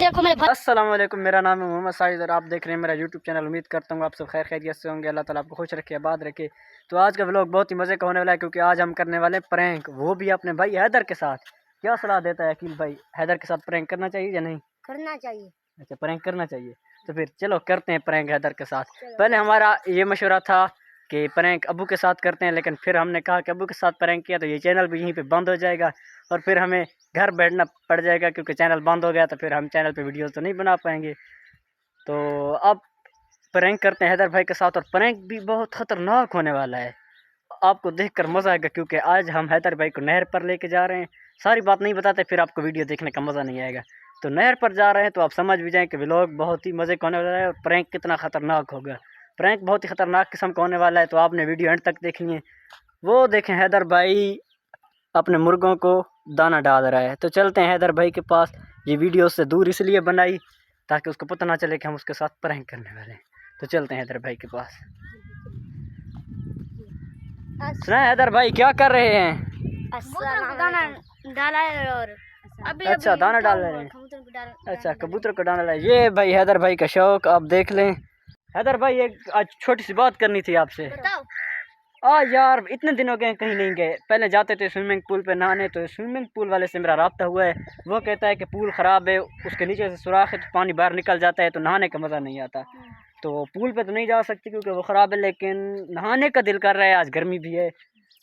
देखो मेरे भाई। अस्सलाम वालेकुम, मेरा नाम है मोहम्मद साजिद और आप देख रहे हैं मेरा यूट्यूब चैनल। उम्मीद करता हूँ आप सब खैर खैरियत से होंगे। अल्लाह ताला आपको खुश रखे, आबाद रखे। तो आज का व्लॉग बहुत ही मज़े का होने वाला है, क्योंकि आज हम करने वाले हैं प्रैंक, वो भी अपने भाई हैदर के साथ। क्या सलाह देता है अकील भाई, हैदर के साथ प्रैंक करना चाहिए या नहीं? करना चाहिए। अच्छा, प्रैंक करना चाहिए। तो फिर चलो करते हैं प्रैंक हैदर के साथ। पहले हमारा ये मशवरा था कि प्रैंक अबू के साथ करते हैं, लेकिन फिर हमने कहा कि अबू के साथ प्रैंक किया तो ये चैनल भी यहीं पे बंद हो जाएगा और फिर हमें घर बैठना पड़ जाएगा, क्योंकि चैनल बंद हो गया तो फिर हम चैनल पे वीडियो तो नहीं बना पाएंगे। तो अब प्रैंक करते हैं हैदर भाई के साथ, और प्रैंक भी बहुत ख़तरनाक होने वाला है। आपको देखकर मज़ा आएगा, क्योंकि आज हम हैदर भाई को नहर पर लेके जा रहे हैं। सारी बात नहीं बताते, फिर आपको वीडियो देखने का मज़ा नहीं आएगा। तो नहर पर जा रहे हैं तो आप समझ भी जाएँ कि व्लॉग बहुत ही मज़े का होने वाला है और प्रैंक कितना ख़तरनाक होगा। प्रैंक बहुत ही ख़तरनाक किस्म का होने वाला है, तो आपने वीडियो एंड तक देखनी है। वो देखें, हैदर भाई अपने मुर्गों को दाना डाल रहा है। तो चलते हैं हैदर भाई के पास। ये वीडियो उससे दूर इसलिए बनाई ताकि उसको पता ना चले कि हम उसके साथ प्रैंक करने वाले हैं। तो चलते हैं हैदर भाई के पास। सुना हैदर भाई क्या कर रहे हैं? दाना डाला है और अभी अच्छा, दाना डाल रहे हैं। अच्छा, कबूतर को डालना है। ये भाई हैदर भाई का शौक, आप देख लें। हैदर भाई एक आज छोटी सी बात करनी थी आपसे। यार इतने दिन हो गए कहीं नहीं गए। पहले जाते थे स्विमिंग पूल पे नहाने, तो स्विमिंग पूल वाले से मेरा राब्ता हुआ है। वो कहता है कि पूल ख़राब है, उसके नीचे से सुराख है तो पानी बाहर निकल जाता है, तो नहाने का मज़ा नहीं आता। तो पूल पे तो नहीं जा सकती क्योंकि वो ख़राब है, लेकिन नहाने का दिल कर रहा है, आज गर्मी भी है।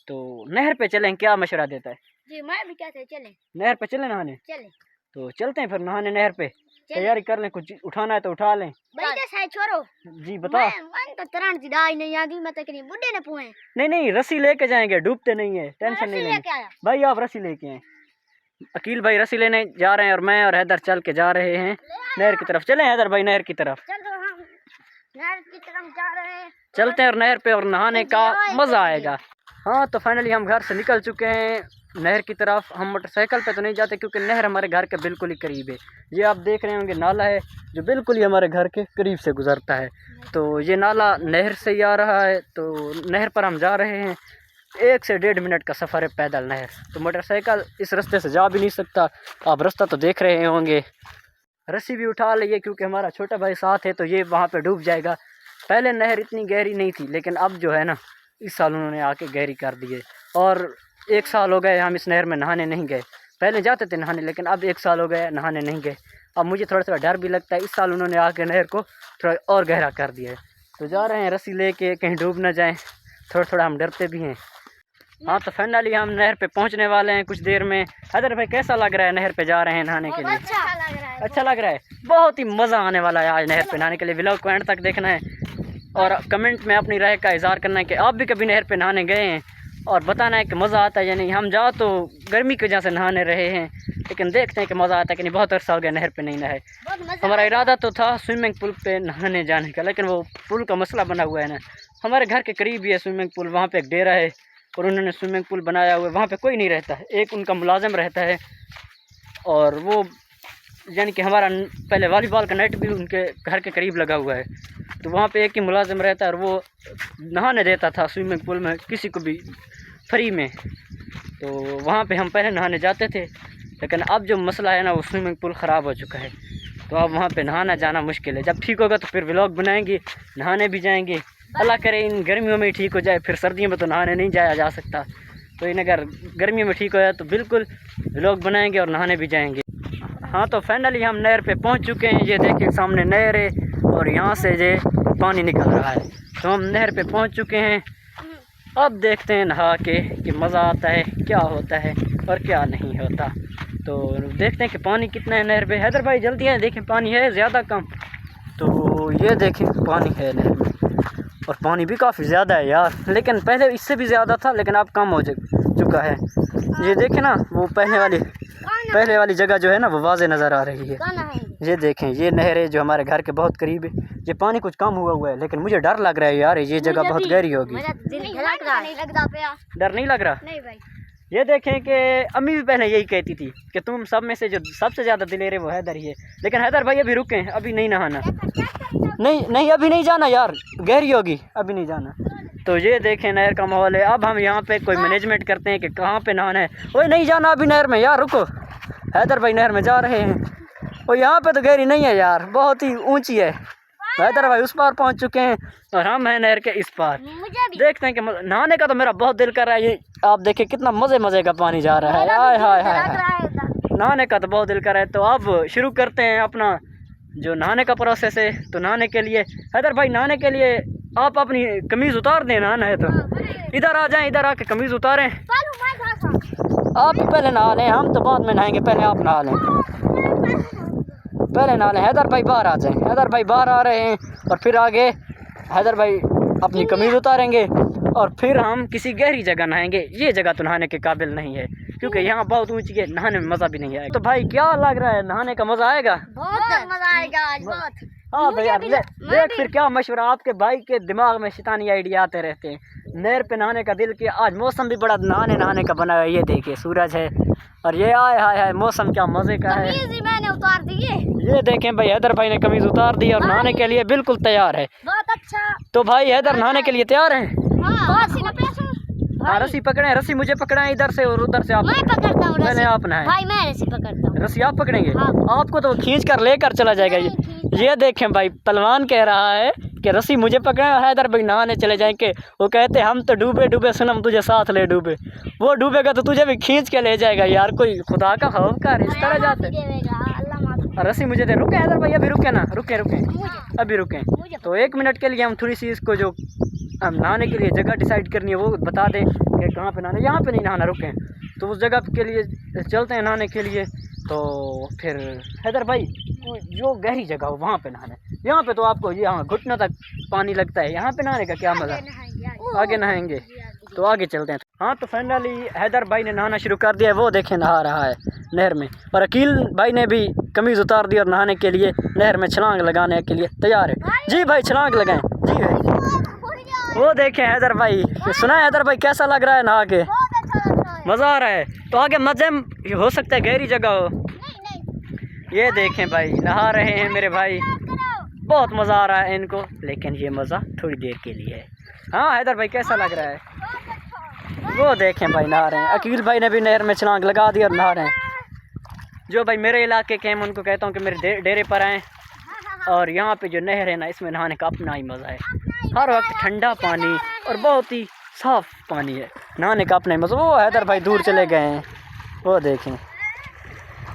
तो नहर पे चलें, क्या मशवरा देता है? जी मैं भी कहते हैं चले। नहर पे चलें नहाने? चले। तो चलते हैं फिर नहाने नहर पे। तैयारी कर लें, कुछ उठाना है तो उठा लें। छोरो जी बता। मैं तो तरण दी दाई नहीं आगी, मैं तो कहीं बुड्ढे ने पुए। नहीं, रस्सी लेके जाएंगे, डूबते नहीं है, टेंशन नहीं लेंगे। भाई आप रस्सी लेके आए। अकील भाई रस्सी लेने जा रहे हैं और मैं और हैदर चल के जा रहे हैं नहर की तरफ। चलें हैदर भाई नहर की तरफ। नहर की तरफ जा रहे हैं। चलते हैं और नहर पे, और नहाने का मज़ा आएगा। हाँ, तो फाइनली हम घर से निकल चुके हैं नहर की तरफ। हम मोटरसाइकिल पे तो नहीं जाते क्योंकि नहर हमारे घर के बिल्कुल ही करीब है। ये आप देख रहे होंगे नाला है जो बिल्कुल ही हमारे घर के करीब से गुजरता है। तो ये नाला नहर से ही आ रहा है। तो नहर पर हम जा रहे हैं। 1 से 1.5 मिनट का सफ़र है पैदल नहर। तो मोटरसाइकिल इस रास्ते से जा भी नहीं सकता। आप रास्ता तो देख रहे होंगे। रस्सी भी उठा लिए क्योंकि हमारा छोटा भाई साथ है, तो ये वहाँ पे डूब जाएगा। पहले नहर इतनी गहरी नहीं थी, लेकिन अब जो है ना, इस साल उन्होंने आके गहरी कर दी है। और 1 साल हो गए हम इस नहर में नहाने नहीं गए। पहले जाते थे नहाने, लेकिन अब 1 साल हो गए नहाने नहीं गए। अब मुझे थोड़ा डर भी लगता है। इस साल उन्होंने आके नहर को थोड़ा और गहरा कर दिया है। तो जा रहे हैं रस्सी लेके, कहीं डूब ना जाएँ। थोड़ा हम डरते भी हैं। हाँ, तो फाइनली हम नहर पे पहुंचने वाले हैं कुछ देर में। हैदर भाई कैसा लग रहा है नहर पे जा रहे हैं नहाने के लिए? अच्छा लग रहा है। बहुत ही मज़ा आने वाला है आज नहर पे नहाने के लिए। व्लॉग को एंड तक देखना है और कमेंट में अपनी राय का इज़हार करना है कि आप भी कभी नहर पे नहाने गए हैं, और बताना है कि मज़ा आता है या नहीं। हम जा तो गर्मी की वजह से नहाने रहे हैं, लेकिन देखते हैं कि मज़ा आता है कि नहीं। बहुत अरसा हो गया नहर पे नहीं नहाए। हमारा इरादा तो था स्विमिंग पूल पे नहाने जाने का, लेकिन वो पुल का मसला बना हुआ है ना। हमारे घर के करीब ही है स्विमिंग पूल, वहाँ पर एक डेरा है और उन्होंने स्विमिंग पूल बनाया हुआ है। वहाँ पे कोई नहीं रहता है, एक उनका मुलाजिम रहता है। और वो यानी कि हमारा पहले वॉलीबॉल का नेट भी उनके घर के करीब लगा हुआ है, तो वहाँ पे एक ही मुलाजिम रहता है और वो नहाने देता था स्विमिंग पूल में किसी को भी फ्री में। तो वहाँ पे हम पहले नहाने जाते थे, लेकिन अब जो मसला है ना, वो स्विमिंग पूल ख़राब हो चुका है। तो अब वहाँ पे नहाना जाना मुश्किल है। जब ठीक होगा तो फिर व्लॉग बनाएंगे, नहाने भी जाएंगे। अल्लाह करे इन गर्मियों में ठीक हो जाए, फिर सर्दियों में तो नहाने नहीं जाया जा सकता। तो इन अगर गर्मियों में ठीक हो जाए तो बिल्कुल व्लॉग बनाएंगे और नहाने भी जाएंगे। हाँ, तो फाइनली हम नहर पे पहुंच चुके हैं। ये देखिए सामने नहर है और यहाँ से ये पानी निकल रहा है। तो हम नहर पे पहुंच चुके हैं। अब देखते हैं नहा के कि मज़ा आता है, क्या होता है और क्या नहीं होता। तो देखते हैं कि पानी कितना है नहर पे। हैदर भाई जल्दी है, देखें पानी है ज़्यादा कम। तो ये देखें पानी है नहर में, और पानी भी काफ़ी ज़्यादा है यार, लेकिन पहले इससे भी ज़्यादा था, लेकिन अब कम हो चुका है। ये देखें ना, वो पहले वाली जगह जो है ना, वो वाज़े नज़र आ रही है। ये देखें, ये नहर है जो हमारे घर के बहुत करीब है। ये पानी कुछ कम हुआ है, लेकिन मुझे डर लग रहा है यार, ये जगह बहुत गहरी होगी। डर नहीं लग रहा? नहीं भाई। ये देखें कि अम्मी भी पहले यही कहती थी कि तुम सब में से जो सबसे ज़्यादा दिलेर है वो हैदर ही है। लेकिन हैदर भाई अभी रुकें, अभी नहीं नहाना। नहीं अभी नहीं जाना यार, गहरी होगी, अभी नहीं जाना। तो ये देखें नहर का माहौल है। अब हम यहाँ पे कोई मैनेजमेंट करते हैं कि कहाँ पे नहाना है। ओए नहीं जाना अभी नहर में यार, रुको। हैदर भाई नहर में जा रहे हैं। और यहाँ पे तो गहरी नहीं है यार, बहुत ही ऊंची है। हैदर भाई उस पार पहुँच चुके हैं और हम हैं नहर के इस पार। मुझे भी देखते हैं कि नहाने का तो मेरा बहुत दिल कर रहा है। ये आप देखिए कितना मज़े मज़े का पानी जा रहा है। हाय हाय हाय हाय, नहाने का तो बहुत दिल कर रहा है। तो अब शुरू करते हैं अपना जो नहाने का प्रोसेस है। तो नहाने के लिए हैदर भाई, नहाने के लिए आप अपनी कमीज़ उतार दें, नहाना है तो इधर आ जाएं, इधर आके कमीज़ उतारें। आप ही पहले नहा लें, हम तो बाद में नहाएंगे, पहले आप नहा लें, पहले नहा लें। हैदर भाई बाहर आ जाएं, हैदर भाई बाहर आ रहे हैं और फिर आगे हैदर भाई अपनी कमीज़ उतारेंगे और फिर हम किसी गहरी जगह नहाएंगे। ये जगह तो नहाने के काबिल नहीं है क्योंकि यहाँ बहुत ऊंची है, नहाने में मज़ा भी नहीं आएगा। तो भाई क्या लग रहा है, नहाने का मज़ा आएगा? बहुत मजा आएगा आज, बहुत। हाँ भैया, देख फिर क्या मशवरा, आपके भाई के दिमाग में शैतानी आइडिया आते रहते हैं। नहर पे नहाने का दिल किया, आज मौसम भी बड़ा नहाने का बना है। ये देखिए सूरज है और ये आए हाय हाय, मौसम क्या मज़े का है। कमीज ही मैंने उतार दी है। ये देखें भाई, हैदर भाई ने कमीज़ उतार दी और नहाने के लिए बिल्कुल तैयार है। बहुत अच्छा। तो भाई हैदर नहाने के लिए तैयार हैं? हाँ, रस्सी पकड़े, रस्सी मुझे पकड़ा इधर से और उधर से आप। मैं पकड़ता हूँ मैंने आप नहाए भाई, मैं रस्सी पकड़ता हूँ। रस्सी आप पकड़ेंगे? हाँ। आपको तो खींच कर लेकर चला जाएगा। ये देखें भाई, पहलवान कह रहा है कि रस्सी मुझे पकड़े और हैदर भाई नहाने चले जाएंगे। वो कहते हम तो डूबे डूबे सनम तुझे साथ ले डूबे। वो डूबेगा तो तुझे भी खींच के ले जाएगा। यार कोई खुदा का खौफ कर, इस तरह जाते। रस्सी मुझे दे। रुके हैदर भाई, अभी रुके ना, रुके अभी रुके। तो 1 मिनट के लिए हम थोड़ी सी इसको जो हम नहाने के लिए जगह डिसाइड करनी है वो बता दें कि कहाँ पे नहाना। यहाँ पे नहीं नहाना, रुकें तो उस जगह के लिए चलते हैं नहाने के लिए। तो फिर हैदर भाई जो गहरी जगह हो वहाँ पे नहाना है। यहाँ पे तो आपको यहाँ घुटनों तक पानी लगता है, यहाँ पे नहाने का क्या मज़ा। आगे नहाएंगे तो आगे चलते हैं। हाँ तो फाइनली हैदर भाई ने नहाना शुरू कर दिया है। वो देखें नहा रहा है नहर में, और अकील भाई ने भी कमीज़ उतार दी और नहाने के लिए नहर में छलांग लगाने के लिए तैयार है। जी भाई छलांग लगाएं। जी भाई वो देखें हैदर भाई, सुना है हैदर भाई कैसा लग रहा है नहा के? मज़ा आ रहा है। तो आगे मज़े हो सकता है गहरी जगह हो। ये देखें भाई नहा रहे हैं मेरे भाई, बहुत मज़ा आ रहा है इनको, लेकिन ये मज़ा थोड़ी देर के लिए है। हाँ हैदर भाई कैसा लग रहा है? वो देखें भाई नहा रहे हैं। अकील भाई ने भी नहर में छलांग लगा दी और नहा रहे हैं। जो भाई मेरे इलाके के हैं मैं उनको कहता हूँ कि मेरे डेरे पर आएँ। और यहाँ पे जो नहर है ना, इसमें नहाने का अपना ही मज़ा है। हर वक्त ठंडा पानी और बहुत ही साफ़ पानी है, नहाने का अपना ही मज़ा। वो हैदर भाई दूर चले गए हैं, वो देखें।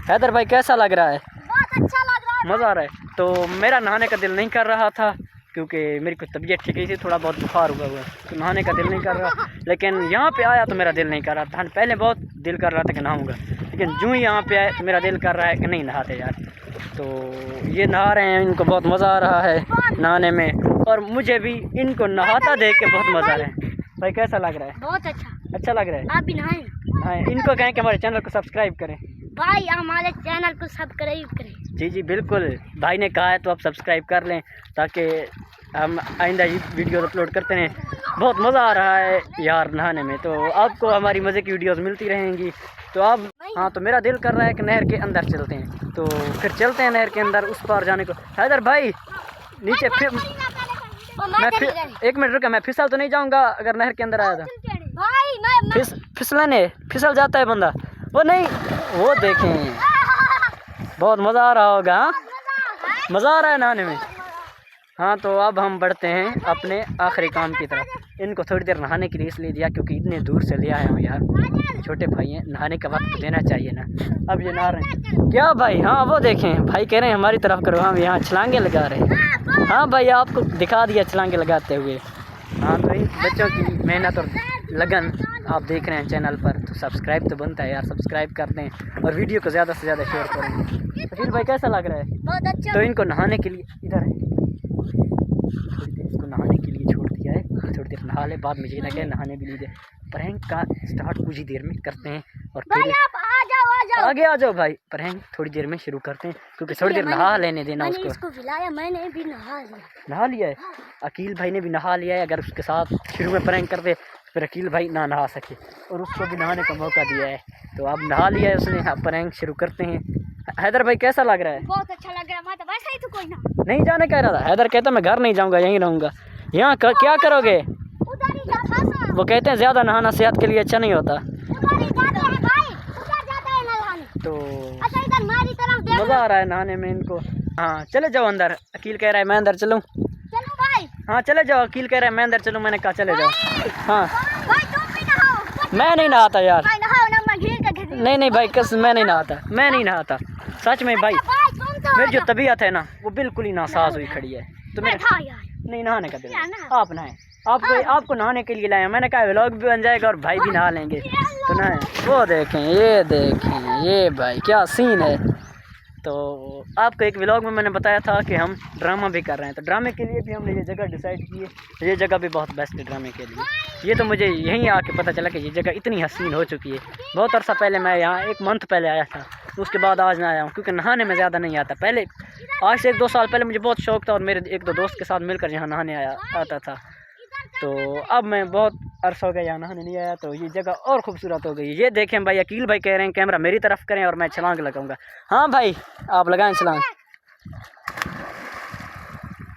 हैदर भाई कैसा लग रहा है? बहुत अच्छा लग रहा है, मज़ा आ रहा है। तो मेरा नहाने का दिल नहीं कर रहा था क्योंकि मेरी कुछ तबीयत ठीक थी, थोड़ा बहुत बुखार हुआ है, तो नहाने का दिल नहीं कर रहा। लेकिन यहाँ पे आया तो मेरा दिल नहीं कर रहा था। पहले बहुत दिल कर रहा था कि नहाऊंगा, लेकिन जो ही यहाँ पे आए तो मेरा दिल कर रहा है कि नहीं नहाते यार। तो ये नहा रहे हैं, इनको बहुत मज़ा आ रहा है नहाने में, और मुझे भी इनको नहाता देख के बहुत मज़ा आ रहा है। भाई कैसा लग रहा है? बहुत अच्छा। अच्छा लग रहा है। आप भी नहाएं। हाँ, इनको कहें कि हमारे चैनल को सब्सक्राइब करें। भाई हमारे चैनल को सब्सक्राइब करें। जी जी बिल्कुल, भाई ने कहा है तो आप सब्सक्राइब कर लें ताकि हम आइंदा वीडियो अपलोड करते हैं। बहुत मज़ा आ रहा है यार नहाने में, तो आपको हमारी मज़े की वीडियोस मिलती रहेंगी। तो अब हाँ, तो मेरा दिल कर रहा है कि नहर के अंदर चलते हैं, तो फिर चलते हैं नहर के अंदर उस पार जाने को। हैदर भाई नीचे फिर मैं फिर 1 मिनट रुका, मैं फिसल तो नहीं जाऊँगा अगर नहर के अंदर आया था। भाई मैं फिसलने फिसल जाता है बंदा। वो नहीं, वो देखें बहुत मज़ा आ रहा होगा। हाँ मज़ा आ रहा है नहाने में। हाँ तो अब हम बढ़ते हैं अपने आखिरी काम की तरफ। इनको थोड़ी देर नहाने के लिए इसलिए दिया क्योंकि इतने दूर से ले आया हूँ यार, छोटे भाई हैं, नहाने का वक्त देना चाहिए ना। अब ये नहा रहे हैं क्या भाई? हाँ वो देखें भाई कह रहे हैं हमारी तरफ करो, हम यहाँ छलांगे लगा रहे हैं। हाँ भाई आपको दिखा दिया छलांगे लगाते हुए। हाँ तो इन बच्चों की मेहनत और लगन आप देख रहे हैं चैनल पर, तो सब्सक्राइब तो बनता है यार, सब्सक्राइब कर दें और वीडियो को ज़्यादा से ज़्यादा शेयर करें। तो फिर भाई कैसा लग रहा है? बहुत अच्छा। तो इनको नहाने के लिए इधर है, थोड़ी देर इसको नहाने के लिए छोड़ दिया है, थोड़ी देर नहा ले, बाद में ये ना कहे नहाने भी नहीं दे। प्रैंक का स्टार्ट कुछ ही देर में करते हैं और फिर आप आ जाओ आगे आ जाओ भाई। प्रैंक थोड़ी देर में शुरू करते हैं क्योंकि थोड़ी देर नहा लेने देना उसको। इसको खिलाया, मैंने भी नहा लिया। नहा लिया है? अकील भाई ने भी नहा लिया है। अगर उसके साथ शुरू में प्रैंक करते फिर अकील भाई ना नहा सके, और उसको भी नहाने का मौका दिया है। तो अब नहा लिया है उसने, अब प्रैंक शुरू करते हैं। हैदर भाई कैसा लग रहा है? बहुत अच्छा लग रहा है। मैं तो वैसे ही तो कोई ना नहीं जाने कह रहा था। हैदर कहता मैं घर नहीं जाऊँगा, यहीं रहूँगा। यहाँ क्या करोगे? उधर ही जाता। वो कहते हैं ज़्यादा नहाना सेहत के लिए अच्छा नहीं होता। उधर ही जाते हैं भाई, उधर जाते हैं नहाने। तो अच्छा इधर हमारी तरफ मज़ा आ रहा है नहाने में इनको। हाँ चले जाओ अंदर। अकील कह रहा है मैं अंदर चलूँ। चलो भाई। हाँ चले जाओ। अकील कह रहा है मैं अंदर चलूँ। मैंने कहा चले जाओ। हाँ भाई तुम भी नहाओ। मैं नहीं नहाता यार। भाई नहाओ ना, मैं घेर का घेर। नहीं नहीं भाई कसम मैं नहीं नहाता। मैं नहीं नहाता सच में भाई। भाई तुम तो मेरी जो तबीयत है ना वो बिल्कुल ही नासाज हुई खड़ी है। तो मेरे था यार। नहीं नहाने का दिल यार है। ना। आप नहाए। आपको नहाने के लिए लाया। मैंने कहा व्लॉग भी बन जाएगा और भाई भी नहा लेंगे। तो नहाए। वो देखें ये भाई क्या सीन है। तो आपको एक व्लॉग में मैंने बताया था कि हम ड्रामा भी कर रहे हैं। तो ड्रामे के लिए भी हमने ये जगह डिसाइड की है। ये जगह भी बहुत बेस्ट है ड्रामे के लिए। ये तो मुझे यहीं आके पता चला कि ये जगह इतनी हसीन हो चुकी है। बहुत अरसा पहले मैं यहाँ 1 मंथ पहले आया था। उसके बाद आज मैं आया हूँ क्योंकि नहाने में ज़्यादा नहीं आता। पहले आज से 1-2 साल पहले मुझे बहुत शौक था और मेरे 1-2 दोस्त के साथ मिलकर यहाँ नहाने आता था। तो अब मैं बहुत अरसा हो गया यहाँ नहाने नहीं आया। तो ये जगह और खूबसूरत हो गई। ये देखें भाई अकील भाई कह रहे हैं कैमरा मेरी तरफ करें और मैं छलांग लगाऊंगा। हाँ भाई आप लगाएं छलांग।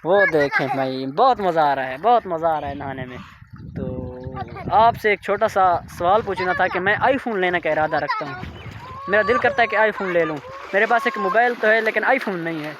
वो देखें भाई बहुत मज़ा आ रहा है। बहुत मज़ा आ रहा है नहाने में। तो आपसे एक छोटा सा सवाल पूछना था कि मैं आईफोन लेने का इरादा रखता हूँ। मेरा दिल करता है कि आईफोन ले लूँ। मेरे पास एक मोबाइल तो है लेकिन आईफोन नहीं है।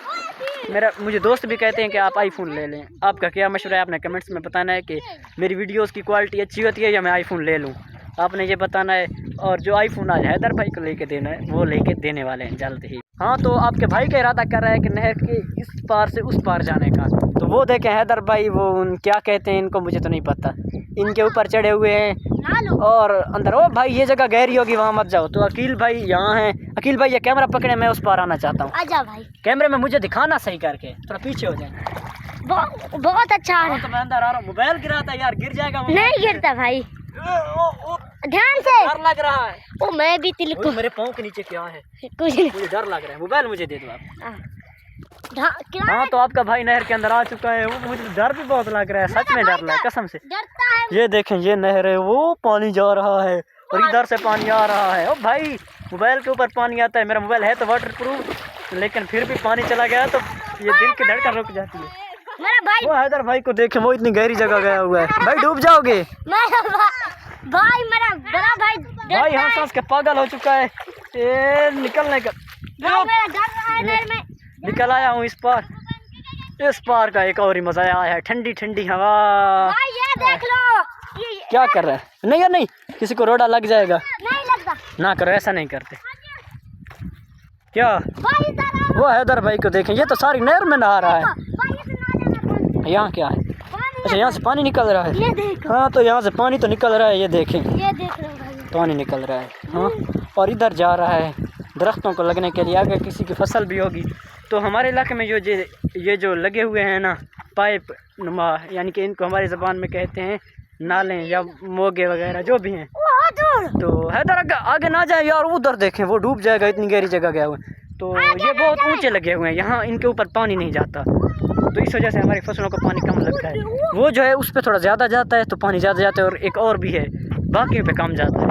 मुझे दोस्त भी कहते हैं कि आप आईफोन ले लें। आपका क्या मशवरा है? आपने कमेंट्स में बताना है कि मेरी वीडियोस की क्वालिटी अच्छी होती है या मैं आईफोन ले लूं। आपने ये बताना है। और जो आईफोन आज हैदर भाई को लेके देना है वो लेके देने वाले हैं जल्द ही। हाँ तो आपके भाई का इरादा कर रहा है कि नहर के इस पार से उस पार जाने का। तो वो देखें हैदर भाई वो क्या कहते हैं इनको मुझे तो नहीं पता। इनके ऊपर चढ़े हुए हैं और अंदर। ओ भाई ये जगह गहरी होगी वहाँ मत जाओ। तो अकील भाई यहाँ हैं। अकील भाई ये कैमरा पकड़े मैं उस पार आना चाहता हूँ। आजा भाई। कैमरे में मुझे दिखाना सही करके। थोड़ा पीछे हो जाए। बहुत अच्छा है। तो मैं अंदर आ रहा हूँ। मोबाइल गिरा था यार गिर जाएगा। नहीं गिरता भाई ध्यान से। डर लग रहा है। ओ मैं भी तिलक मेरे पाँव के नीचे क्या है? कुछ नहीं। मुझे डर लग रहा है। मोबाइल मुझे दे दो आप। क्या हाँ तो आपका भाई नहर के अंदर आ चुका है। वो मुझे डर भी बहुत लग रहा है। सच में डर लग रहा है कसम से। डरता है। ये देखें ये नहर है। वो पानी जा रहा है और इधर से पानी आ रहा है। ओ भाई मोबाइल के ऊपर पानी आता है। मेरा मोबाइल है तो वाटर प्रूफ लेकिन फिर भी पानी चला गया तो ये दिल की धड़कन रुक जाती है। मेरा भाई वो हैदर भाई को देखें वो इतनी गहरी जगह गया हुआ है। भाई डूब जाओगे। भाई मेरा बड़ा भाई भाई यहाँ सांस के पागल हो चुका है। ये निकलने का भाई मेरा डर रहा है नहर में। निकल आया हूँ इस पार। इस पार का एक और ही मजा आया है। ठंडी ठंडी हवा। भाई ये देख लो। क्या कर रहा है? नहीं यार नहीं किसी को रोड़ा लग जाएगा। नहीं लगता। ना करो ऐसा नहीं करते। क्या भाई वो हैदर भाई को देखें ये तो सारी नहर में नहा रहा है। यहाँ क्या है? अच्छा यहाँ से पानी निकल रहा है। ये देखो। हाँ तो यहाँ से पानी तो निकल रहा है। ये देखें ये देख लो भाई पानी निकल रहा है। हाँ और इधर जा रहा है दरख्तों को लगने के लिए। अगर किसी की फसल भी होगी तो हमारे इलाके में ये जो लगे हुए हैं ना पाइप नुमा यानी कि इनको हमारी ज़बान में कहते हैं नाले या मोगे वगैरह जो भी हैं। तो हैदर आगे ना जाए यार। उधर देखें वो डूब जाएगा। इतनी गहरी जगह गया हुआ है। तो ये बहुत ऊंचे लगे हुए हैं। यहाँ इनके ऊपर पानी नहीं जाता तो इस वजह से हमारी फसलों को पानी कम लगता है। वो जो है उस पर थोड़ा ज़्यादा जाता है तो पानी ज़्यादा जाता है। और एक और भी है बाकी पे कम जाता है।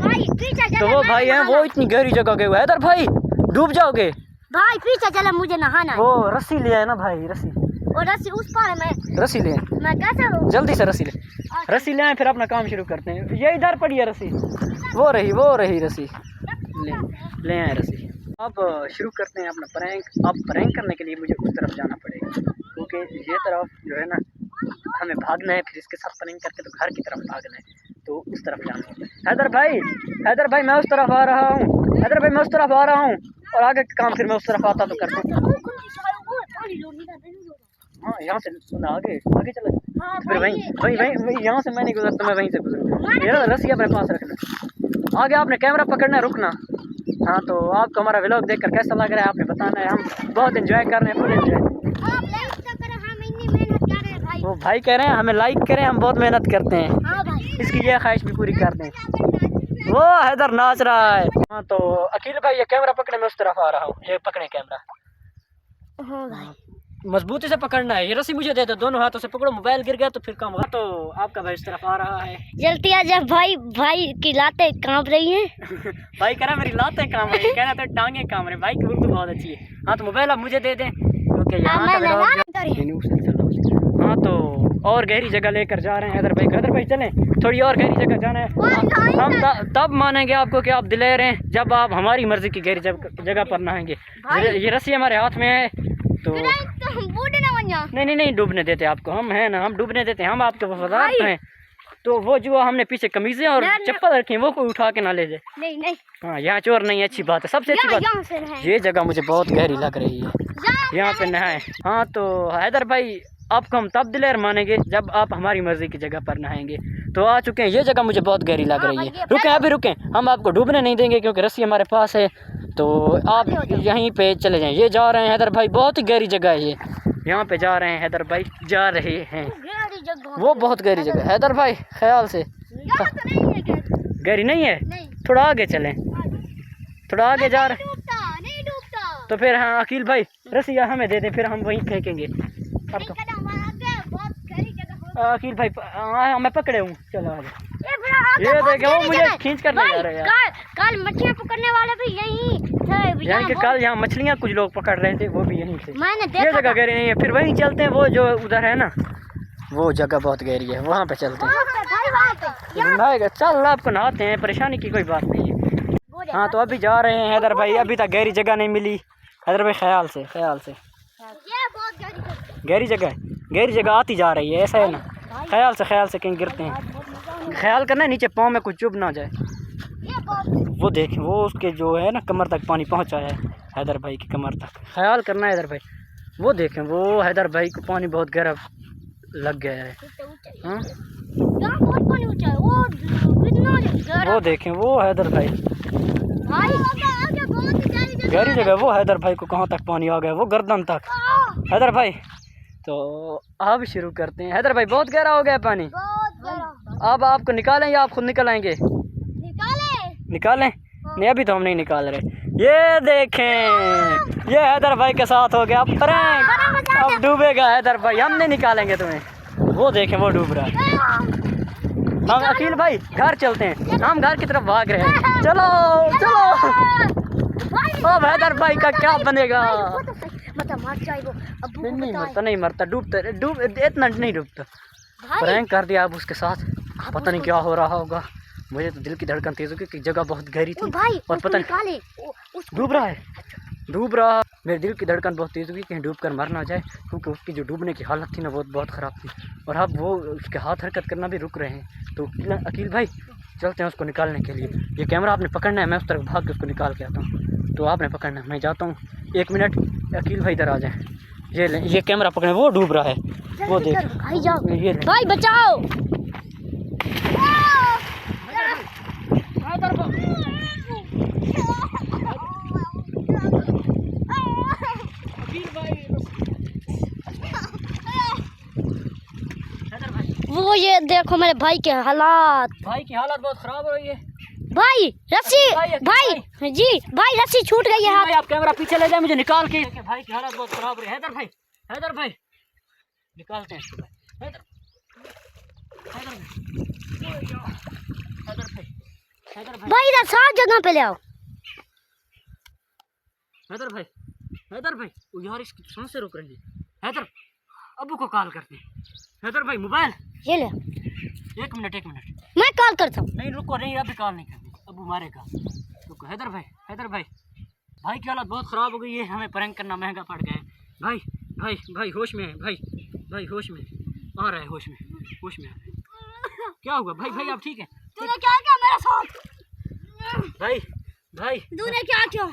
तो वो भाई हैं वो इतनी गहरी जगह गए हुए। हैदर भाई डूब जाओगे। भाई पीछे चला मुझे नहाना है। वो रस्सी ले आए ना भाई रस्सी। और रस्सी उस पार है। रस्सी ले आए मैं कैसे जल्दी से रस्सी ले आए फिर अपना काम शुरू करते हैं। ये इधर पड़ी है रस्सी। वो रही रस्सी ले आए रस्सी। अब शुरू करते हैं अपना प्रैंक। अब प्रैंक करने के लिए मुझे उस तरफ जाना पड़ेगा क्योंकि ये तरफ जो है ना हमें भागना है। फिर इसके साथ प्रैंक करके तो घर की तरफ भागना है तो उस तरफ जाना है। हैदर भाई मैं उस तरफ आ रहा हूँ। हैदर भाई मैं उस तरफ आ रहा हूँ और आगे का काम फिर मैं उस तरफ आता तो करता हूँ। हाँ यहाँ से आगे चला फिर वहीं यहाँ से मैं नहीं गुजरता। मैं वहीं से गुजरूँ। रस्सी अपने पास रखना। आगे आपने कैमरा पकड़ना है रुकना। हाँ तो आपको हमारा व्लॉग देखकर कैसा लग रहा है आपने बताना है। हम बहुत एंजॉय कर रहे हैं फुल एंजॉय। वो भाई कह रहे हैं हमें लाइक करें। हम बहुत मेहनत करते हैं। इसकी ये ख्वाहिश भी पूरी कर दें। वो हैदर नाच रहा है। हाँ तो अकील भाई ये कैमरा पकड़े मैं उस तरफ आ रहा हूँ। ये पकड़े कैमरा मजबूती से पकड़ना है। ये रस्सी मुझे दे दो। दोनों हाथों से पकड़ो। मोबाइल गिर गया तो फिर काम होगा। तो आपका भाई इस तरफ आ रहा है। जल्दी आ जा भाई की लातें कांप रही हैं। भाई कह रहा मेरी लातें कांप रही है। कह रहा तो टांगे कांप रहे। भाई की उर्दू बहुत अच्छी है। हाँ तो मोबाइल आप मुझे दे दें क्योंकि यहाँ हाँ तो और गहरी जगह लेकर जा रहे हैं हैदर भाई चलें। थोड़ी और गहरी जगह जाना है। हम तब मानेंगे आपको कि आप दिलेर हैं जब आप हमारी मर्जी की गहरी जगह पर नहाएंगे। ये रस्सी हमारे हाथ में है तो नहीं डूबने देते आपको। हम हैं ना, हम डूबने देते हैं, हम आपके वफादार हैं। तो वो जो हमने पीछे कमीजें और चप्पल रखी हैं वो कोई उठा के ना ले जाए। नहीं हाँ, यहाँ चोर नहीं है। अच्छी बात है, सबसे अच्छी बात। ये जगह मुझे बहुत गहरी लग रही है, यहाँ पे नहाए। हाँ तो हैदर भाई आपको हम तब दिलेर मानेंगे जब आप हमारी मर्जी की जगह पर नहाएंगे। तो आ चुके हैं, ये जगह मुझे बहुत गहरी लग रही है। रुकें, अभी रुकें, हम आपको डूबने नहीं देंगे क्योंकि रस्सी हमारे पास है। तो आप यहीं पे चले जाएं। ये जा रहे हैं हैदर भाई, बहुत ही गहरी जगह है ये। यहाँ पे जा रहे हैं हैदर भाई, जा रहे हैं। वो बहुत गहरी जगह। हैदर भाई ख्याल से, गहरी नहीं है, थोड़ा आगे चलें, थोड़ा आगे जा रहे हैं। तो फिर हाँ अकील भाई रस्सियाँ हमें दे दें, फिर हम वहीं फेंकेंगे आपको। अकील भाई मैं पकड़े हूँ, चलो आगे। ये देखे वो मुझे खींच कर नहीं जा रहे यार। कल मछलियाँ पकड़ने वाले भी यहीं थे। यहाँ के कल यहाँ मछलियाँ कुछ लोग पकड़ रहे थे, वो भी यहीं से। मैंने ये जगह गहरी नहीं है, फिर वहीं चलते हैं। वो जो उधर है ना, वो जगह बहुत गहरी है, वहाँ पे चलते हैं। चल आपको नहाते हैं, परेशानी की कोई बात नहीं है। हाँ तो अभी जा रहे हैं हैदर भाई, अभी तक गहरी जगह नहीं मिली। हैदर भाई ख्याल से गहरी जगह आती जा रही है, ऐसा है ना। ख्याल से कहीं गिरते हैं, ख्याल करना है नीचे पाँव में कुछ चुभ ना जाए। वो देखें, वो उसके जो है ना कमर तक पानी पहुंचा है, हैदर भाई की कमर तक। ख्याल करना है हैदर भाई। वो देखें, वो हैदर भाई को पानी बहुत गहरा लग गया है। हाँ वो देखें, वो हैदर भाई गहरी जगह। वो हैदर भाई को कहाँ तक पानी आ गया, वो गर्दन तक। हैदर भाई तो अब शुरू करते हैं। हैदर भाई बहुत गहरा हो गया पानी, अब आपको निकालें या आप खुद निकल आएंगे? निकालें? नहीं अभी तो हम नहीं निकाल रहे। ये देखें, ये हैदर भाई के साथ हो गया प्रैंक। अब डूबेगा हैदर भाई, हम नहीं निकालेंगे तुम्हें। वो देखें, वो डूब रहा है। हम अकील भाई घर चलते हैं, हम घर की तरफ भाग रहे हैं। चलो अब हैदर भाई का क्या बनेगा? नहीं मरता, इतना नहीं डूबता। प्रैंक कर दिया अब उसके साथ, पता नहीं क्या हो रहा होगा। मुझे तो दिल की धड़कन तेज हो गई कि जगह बहुत गहरी थी और पता नहीं डूब रहा। मेरे दिल की धड़कन बहुत तेज हो गई, कहीं डूब कर मर ना जाए, क्योंकि उसकी जो डूबने की हालत थी ना वो बहुत ख़राब थी। और अब वो उसके हाथ हरकत करना भी रुक रहे हैं। तो अकील भाई चलते हैं उसको निकालने के लिए। ये कैमरा आपने पकड़ना है, मैं उस तरफ भाग के उसको निकाल के आता हूँ। तो आपने पकड़ना है, मैं जाता हूँ। 1 मिनट, अकील भाई इधर आ जाए। ये कैमरा पकड़े, वो डूब रहा है, वो देख ये भाई बचाओ। वो ये देखो मेरे भाई के हालात, बहुत खराब हो रही है। भाई रस्सी, भाई जी भाई रस्सी छूट गई है। भाई आप कैमरा पीछे ले जाए, मुझे निकाल के। भाई की हालत बहुत खराब हो रही है। हैदर भाई निकालते हैं इसको। हैदर भाई इधर साफ जगह पे ले आओ। हैदर भाई यार इसकी सांसें रुक रही है। हैदर अबू को कॉल करते हैं। हैदर भाई मोबाइल ये ले। 1 मिनट मैं कॉल करता हूँ। नहीं रुको, नहीं अभी कॉल नहीं करनी, अबू मारेगा। रुको हैदर भाई की हालत बहुत ख़राब हो गई है, हमें प्रैंक करना महंगा पड़ गया है। भाई होश में है। भाई होश में आ रहा है, होश में आ रहा है। क्या हुआ भाई आप ठीक है? तूने क्या किया मेरे साथ? भाई तूने क्या किया?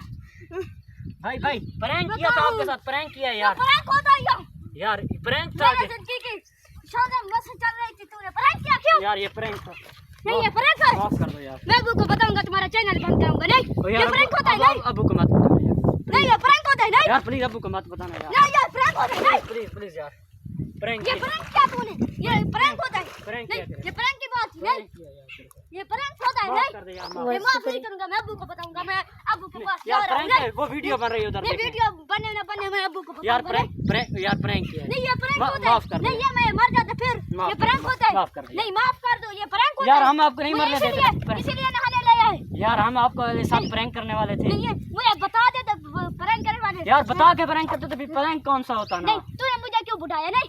भाई प्रैंक किया था आपके साथ, प्रैंक किया यार। प्रैंक होता है यार, प्रैंक था चल रही थी, तूने प्रैंक किया क्यों? यार ये प्रैंक था। नहीं ये प्रैंक है, माफ कर दो यार। मैं अबू को बताऊंगा, तुम्हारा चैनल बंद करूंगा। नहीं ये प्रैंक होता है। नहीं अबू को मत बताना यार। नहीं ये प्रैंक होता है। नहीं यार प्लीज अबू को मत बताना यार। नहीं ये प्रैंक होता है। नहीं प्लीज यार, प्रैंक ये प्रैंक क्या तूने? ये प्रैंक होता है। प्रैंक नहीं ये प्रैंक की बात नहीं, ये प्रैंक होता है। नहीं ये माफ नहीं करूंगा, मैं अबू को बताऊंगा। मैं अबू के पास जा रहा हूं। वो वीडियो बन रही है उधर। नहीं वीडियो बने ना बने, मैं अबू को बताऊंगा। यार प्रैंक किया। नहीं ये प्रैंक होता है। नहीं ये मैं मर जाता फिर। ये प्रैंक होता है। नहीं माफ कर दो, ये प्रैंक होता है। यार हम आपको नहीं मरने देते, इसीलिए नहाने ले आए। यार हम आपको साथ प्रैंक करने वाले थे। नहीं मुझे बता दे, प्रैंक करने वाले। यार बता के प्रैंक करते तो फिर प्रैंक कौन सा होता ना? नहीं तूने मुझे क्यों बुलाया? नहीं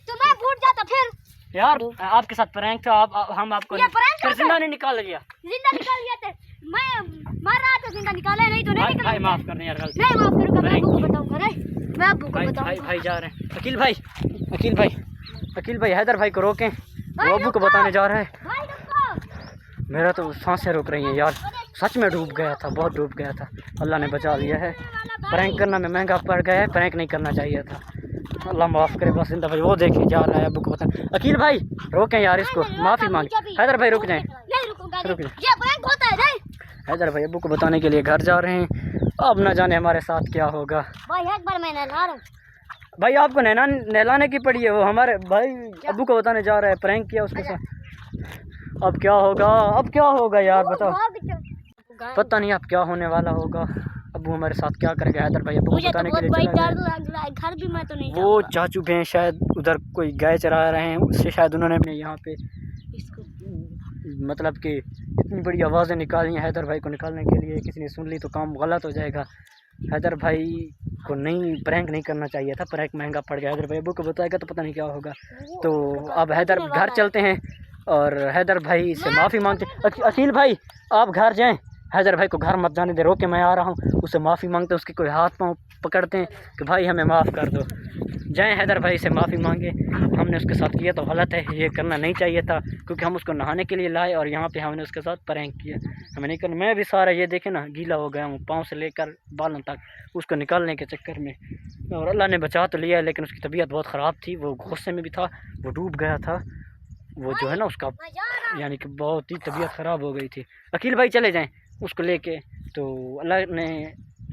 तो मैं भूल जाता फिर। यार आपके साथ प्रैंक था, हम आपको ये prank फिर जिंदा नहीं निकाल लिया। जिंदा निकाल लिया थे, मैं मार रहा था, जिंदा निकाला नहीं तो नहीं निकाला। भाई माफ कर दें यार, गलती नहीं माफ करूंगा, मैं अब्बू को बताऊंगा रे, मैं अब्बू को भाई बताऊंगा। भाई जा रहे हैं। अकील भाई हैदर भाई को रोकें, वो अब्बू को बताने जा रहा है। भाई रुको, मेरा तो सांसें रुक रही हैं यार, सच में डूब गया था, बहुत डूब गया था। अल्लाह ने बचा लिया है। प्रैंक करना में महंगा पड़ गया है, प्रैंक नहीं करना चाहिए था। अल्लाह माफ़ करे बस। जिंदा भाई वो देखे जा रहा है, अब्बू को बता। अकील भाई रोकें यार इसको, माफ़ी मांग। हैदर भाई रुक जाएं, नहीं रुकूंगा, रुक जाएं। ये प्रैंक होता है रे। हैदर भाई अब्बू को बताने के लिए घर जा रहे हैं। अब ना जाने हमारे साथ क्या होगा। भाई एक बार मैं नहला रहा हूं। भाई आपको नहलाने की पड़ी है, वो हमारे भाई अब्बू को बताने जा रहा है, प्रैंक किया उसके साथ। अब क्या होगा, अब क्या होगा यार बताओ, पता नहीं अब क्या होने वाला होगा। अब्बू हमारे साथ क्या करेगा। हैदर भाई अब्बू को मुझे तो बताने के बहुत लिए भाई चला डर गया। लग रहा है, घर भी मैं तो नहीं वो चाचू भी हैं शायद, उधर कोई गाय चरा रहे हैं, उससे शायद उन्होंने अपने यहाँ पे इसको मतलब कि इतनी बड़ी आवाज़ें निकाली हैं हैदर भाई को निकालने के लिए। किसी ने सुन ली तो काम गलत हो जाएगा। हैदर भाई को नहीं, प्रैंक नहीं करना चाहिए था, प्रैंक महंगा पड़ गया। हैदर भाई अब्बू को बताएगा तो पता नहीं क्या होगा। तो अब हैदर घर चलते हैं और हैदर भाई से माफ़ी मांगते हैं। अकील भाई आप घर जाएं, हैदर भाई को घर मत जाने दे, रोके मैं आ रहा हूँ। उससे माफ़ी मांगते हैं, उसके कोई हाथ पाँव पकड़ते हैं कि भाई हमें माफ़ कर दो। जाएं हैदर भाई से माफ़ी मांगे, हमने उसके साथ किया तो गलत है, ये करना नहीं चाहिए था, क्योंकि हम उसको नहाने के लिए लाए और यहाँ पे हमने उसके साथ प्रैंक किया। हमें नहीं करना। मैं भी सारा ये देखे ना गीला हो गया हूँ, पाँव से लेकर बालों तक, उसको निकालने के चक्कर में। और अल्लाह ने बचा तो लिया, लेकिन उसकी तबीयत बहुत ख़राब थी, वो गुस्से में भी था, वो डूब गया था। वो जो है ना उसका यानी कि बहुत ही तबीयत ख़राब हो गई थी। अकील भाई चले जाएँ उसको लेके, तो अल्लाह ने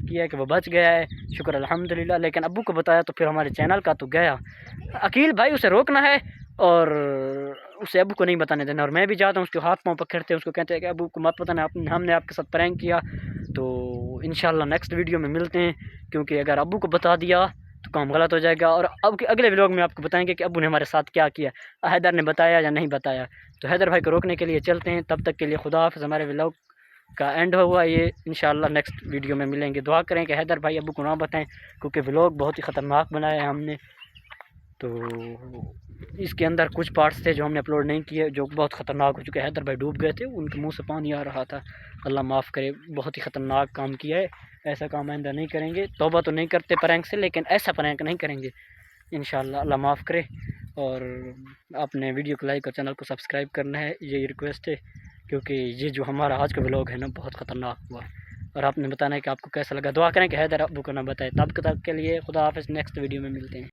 किया कि वो बच गया है, शुक्र अल्हम्दुलिल्लाह। लेकिन अब्बू को बताया तो फिर हमारे चैनल का तो गया। अकील भाई उसे रोकना है और उसे अब्बू को नहीं बताने देना। और मैं भी जाता हूँ, उसके हाथ पाँव पकड़ते हैं, उसको कहते हैं कि अब्बू को मत बताना, हमने आपके साथ प्रैंक किया। तो इंशाल्लाह नेक्स्ट वीडियो में मिलते हैं, क्योंकि अगर अब्बू को बता दिया तो काम गलत हो जाएगा। और अब के अगले व्लॉग में आपको बताएंगे कि अब्बू ने हमारे साथ क्या किया, हैदर ने बताया या नहीं बताया। तो हैदर भाई को रोकने के लिए चलते हैं। तब तक के लिए खुदा हाफ़िज़। हमारे व्लॉग का एंड हुआ ये, इंशाल्लाह नेक्स्ट वीडियो में मिलेंगे। दुआ करें कि हैदर भाई अब्बू को ना बताएं, क्योंकि व्लॉग बहुत ही ख़तरनाक बनाया है हमने। तो इसके अंदर कुछ पार्ट्स थे जो हमने अपलोड नहीं किए, जो बहुत ख़तरनाक हो चुके। हैदर भाई डूब गए थे, उनके मुंह से पानी आ रहा था। अल्लाह माफ़ करे, बहुत ही ख़तरनाक काम किया है। ऐसा काम आइंदा नहीं करेंगे। तौबा तो नहीं करते प्रैंक से, लेकिन ऐसा प्रैंक नहीं करेंगे इंशाल्लाह। अल्लाह माफ़ करे। और अपने वीडियो को लाइक और चैनल को सब्सक्राइब करना है, यही रिक्वेस्ट है, क्योंकि ये जो हमारा आज का व्लॉग है ना बहुत ख़तरनाक हुआ। और आपने बताना है कि आपको कैसा लगा। दुआ करें कि हैदर अब्बू को ना बताए। तब तक के लिए खुदा हाफ़िज़। नेक्स्ट वीडियो में मिलते हैं।